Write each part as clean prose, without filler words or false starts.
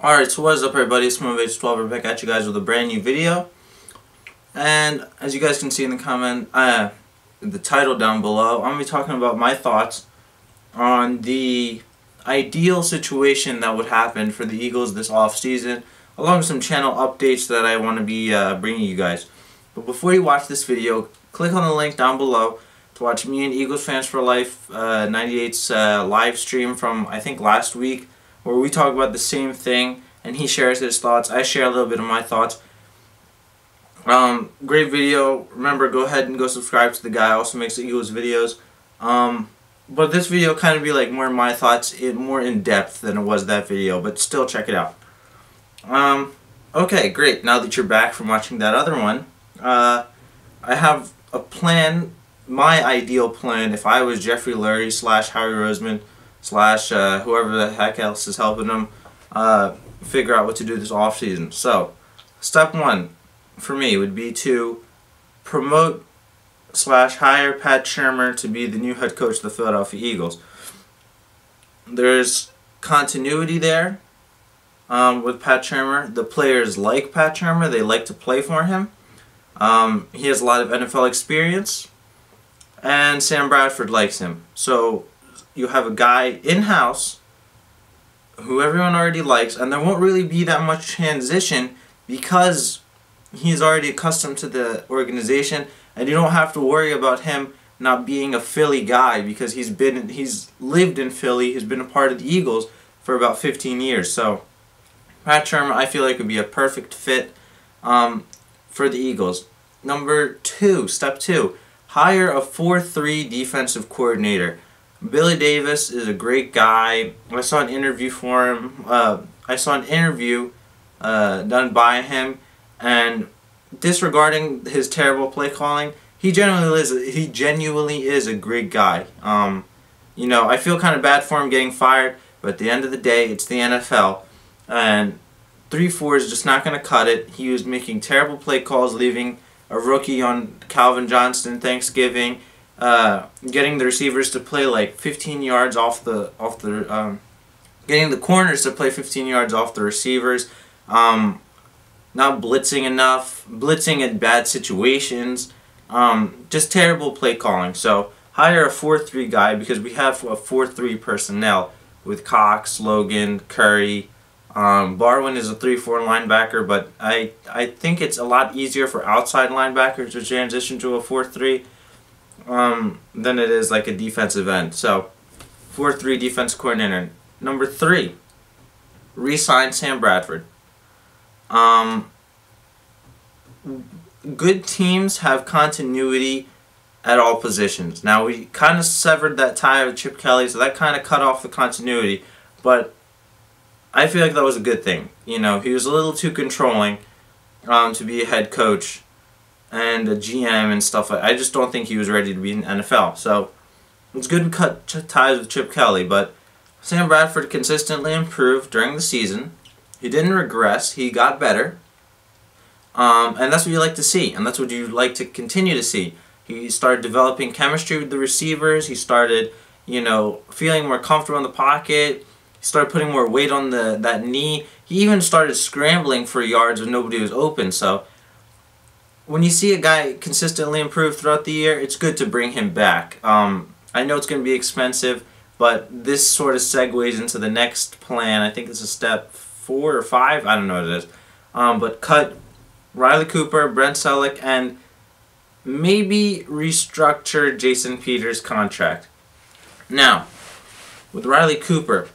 Alright, so what is up everybody, it's Motivation12. We're back at you guys with a brand new video. And as you guys can see in the title down below, I'm going to be talking about my thoughts on the ideal situation that would happen for the Eagles this offseason, along with some channel updates that I want to be bringing you guys. But before you watch this video, click on the link down below to watch me and Eagles Fans for Life 98's live stream from I think last week, where we talk about the same thing and he shares his thoughts. I share a little bit of my thoughts. Great video. Remember, go ahead and go subscribe to the guy. Also makes the Eagles videos. But this video kind of be like more my thoughts, more in depth than it was that video, but still check it out. Okay, great. Now that you're back from watching that other one, I have a plan, my ideal plan, if I was Jeffrey Lurie / Howie Roseman / whoever the heck else is helping them figure out what to do this offseason. So, step one for me would be to promote / hire Pat Shurmur to be the new head coach of the Philadelphia Eagles. There's continuity there with Pat Shurmur. The players like Pat Shurmur. They like to play for him. He has a lot of NFL experience, and Sam Bradford likes him. So you have a guy in-house who everyone already likes, and there won't really be that much transition because he's already accustomed to the organization, and you don't have to worry about him not being a Philly guy because he's lived in Philly. He's been a part of the Eagles for about 15 years. So Pat Shurmur, I feel like, would be a perfect fit for the Eagles. Number two, step two, hire a 4-3 defensive coordinator. Billy Davis is a great guy. I saw an interview for him. I saw an interview done by him, and disregarding his terrible play calling, he genuinely is a great guy. You know, I feel kind of bad for him getting fired, but at the end of the day, it's the NFL, and 3-4 is just not going to cut it. He was making terrible play calls, leaving a rookie on Calvin Johnston Thanksgiving, getting the receivers to play like 15 yards getting the corners to play 15 yards off the receivers, not blitzing enough, blitzing in bad situations, just terrible play calling. So hire a 4-3 guy, because we have a 4-3 personnel with Cox, Logan, Curry. Barwin is a 3-4 linebacker, but I think it's a lot easier for outside linebackers to transition to a 4-3 than it is like a defensive end. So 4-3 defense coordinator. Number three, re-sign Sam Bradford. Good teams have continuity at all positions. Now, we kind of severed that tie with Chip Kelly, so that kind of cut off the continuity, but I feel like that was a good thing. You know, he was a little too controlling to be a head coach and a GM and stuff. I just don't think he was ready to be in the NFL. So it's good to cut ties with Chip Kelly, but Sam Bradford consistently improved during the season. He didn't regress. He got better. And that's what you like to see, and that's what you like to continue to see. He started developing chemistry with the receivers. He started, you know, feeling more comfortable in the pocket. He started putting more weight on that knee. He even started scrambling for yards when nobody was open. So when you see a guy consistently improve throughout the year, it's good to bring him back. I know it's going to be expensive, but this sort of segues into the next plan. I think this is step 4 or 5. I don't know what it is. But cut Riley Cooper, Brent Selleck, and maybe restructure Jason Peters' contract. Now, with Riley Cooper,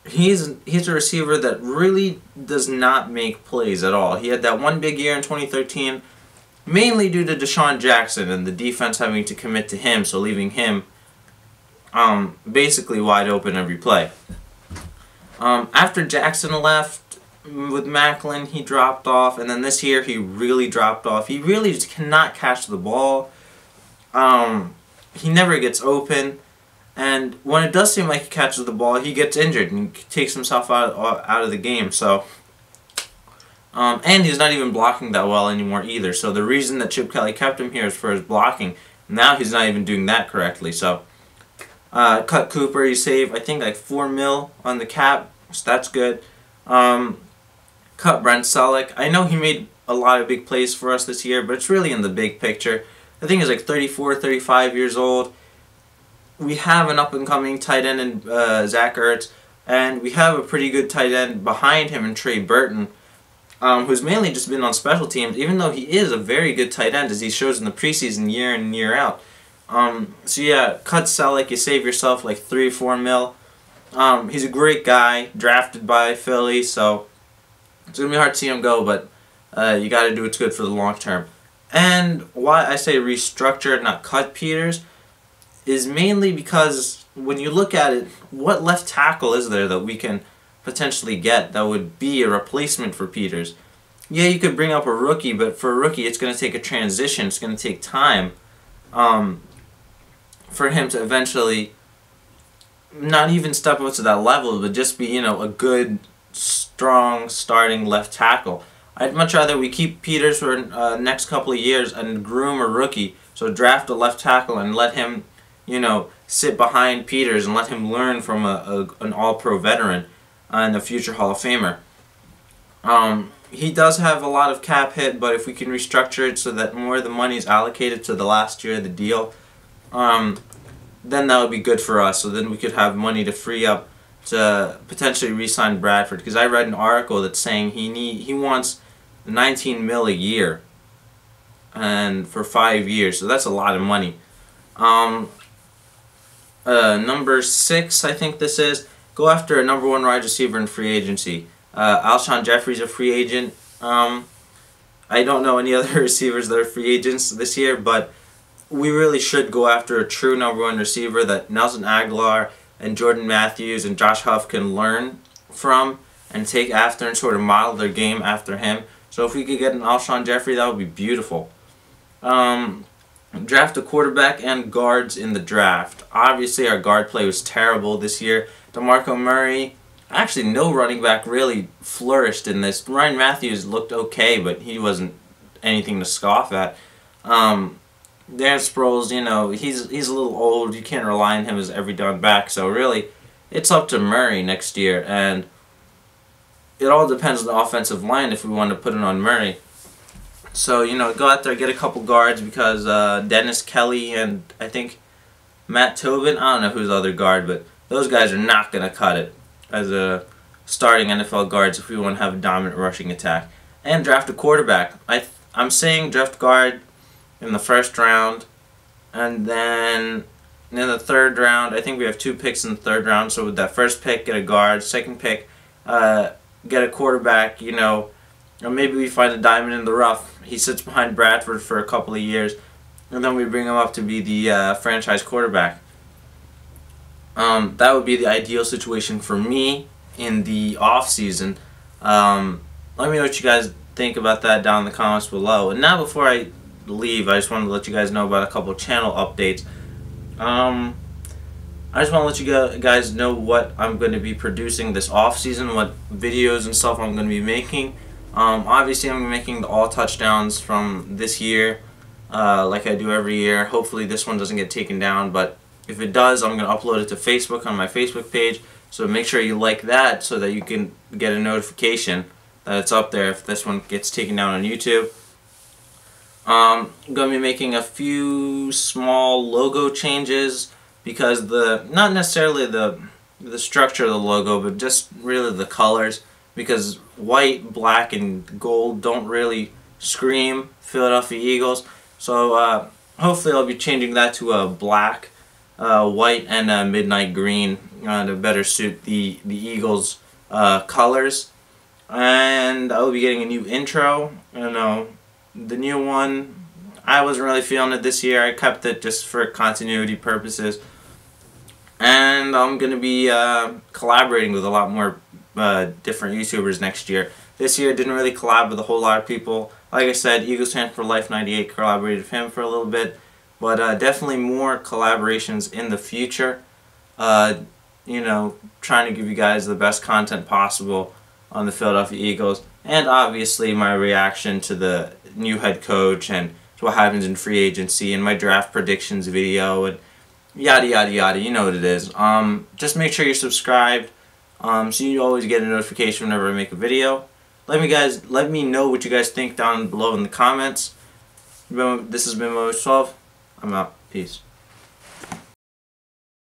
he's a receiver that really does not make plays at all. He had that one big year in 2013, mainly due to Deshaun Jackson and the defense having to commit to him, so leaving him basically wide open every play. After Jackson left, with Macklin, he dropped off, and then this year he really dropped off. He really just cannot catch the ball. He never gets open, and when it does seem like he catches the ball, he gets injured and takes himself out of the game. So, and he's not even blocking that well anymore either. So the reason that Chip Kelly kept him here is for his blocking. Now he's not even doing that correctly. So, cut Cooper. You save, I think, like $4 million on the cap, so that's good. Cut Brent Selleck. I know he made a lot of big plays for us this year, but it's really in the big picture. I think he's like 34, 35 years old. We have an up-and-coming tight end in Zach Ertz, and we have a pretty good tight end behind him in Trey Burton, who's mainly just been on special teams, even though he is a very good tight end, as he shows in the preseason year in and year out. So yeah, cut Selleck, you save yourself like 3 or 4 mil. He's a great guy, drafted by Philly, so it's going to be hard to see him go, but you got to do what's good for the long term. And why I say restructure and not cut Peters is mainly because when you look at it, what left tackle is there that we can potentially get that would be a replacement for Peters? Yeah, you could bring up a rookie, but for a rookie it's going to take a transition. It's going to take time for him to eventually not even step up to that level, but just be, you know, a good, strong starting left tackle. I'd much rather we keep Peters for next couple of years and groom a rookie. So draft a left tackle and let him, you know, sit behind Peters and let him learn from an all-pro veteran and a future Hall of Famer. He does have a lot of cap hit, but if we can restructure it so that more of the money is allocated to the last year of the deal, then that would be good for us. So then we could have money to free up to potentially re-sign Bradford. Because I read an article that's saying he wants 19 mil a year, and for 5 years, so that's a lot of money. Number 6, I think this is, go after a number 1 wide receiver in free agency. Alshon Jeffrey's a free agent. I don't know any other receivers that are free agents this year, but we really should go after a true number 1 receiver that Nelson Aguilar and Jordan Matthews and Josh Huff can learn from and take after and sort of model their game after him. So if we could get an Alshon Jeffrey, that would be beautiful. Draft a quarterback and guards in the draft. Obviously, our guard play was terrible this year. DeMarco Murray, actually no running back really flourished in this. Ryan Matthews looked okay, but he wasn't anything to scoff at. Darren Sproles, you know, he's a little old. You can't rely on him as every down back. So really, it's up to Murray next year, and it all depends on the offensive line if we want to put it on Murray. So, you know, go out there, get a couple guards, because Dennis Kelly and I think Matt Tobin, I don't know who's the other guard, but those guys are not going to cut it as a starting NFL guards if we want to have a dominant rushing attack. And draft a quarterback. I'm saying draft guard in the 1st round, and then in the 3rd round, I think we have 2 picks in the 3rd round, so with that 1st pick, get a guard, 2nd pick, get a quarterback, you know, or maybe we find a diamond in the rough. He sits behind Bradford for a couple of years, and then we bring him up to be the franchise quarterback. That would be the ideal situation for me in the off-season. Let me know what you guys think about that down in the comments below. And now before I leave, I just wanted to let you guys know about a couple channel updates. I just want to let you guys know what I'm going to be producing this off-season, what videos and stuff I'm going to be making. Obviously, I'm making the all touchdowns from this year, like I do every year. Hopefully this one doesn't get taken down, but if it does, I'm going to upload it to Facebook on my Facebook page. So make sure you like that so that you can get a notification that it's up there if this one gets taken down on YouTube. I'm going to be making a few small logo changes, because not necessarily the structure of the logo, but just really the colors, because white, black, and gold don't really scream Philadelphia Eagles. So hopefully I'll be changing that to a black, white, and a midnight green to better suit the Eagles colors. And I will be getting a new intro. You know, the new one, I wasn't really feeling it this year. I kept it just for continuity purposes. And I'm going to be collaborating with a lot more different YouTubers next year. This year I didn't really collab with a whole lot of people. Like I said, Eagles Fan for Life 98 collaborated with him for a little bit. But definitely more collaborations in the future. You know, trying to give you guys the best content possible on the Philadelphia Eagles. And obviously my reaction to the new head coach and to what happens in free agency and my draft predictions video and yada yada yada, you know what it is. Just make sure you're subscribed. so you always get a notification whenever I make a video. Let me know what you guys think down below in the comments. This has been Mo12. I'm out. Peace.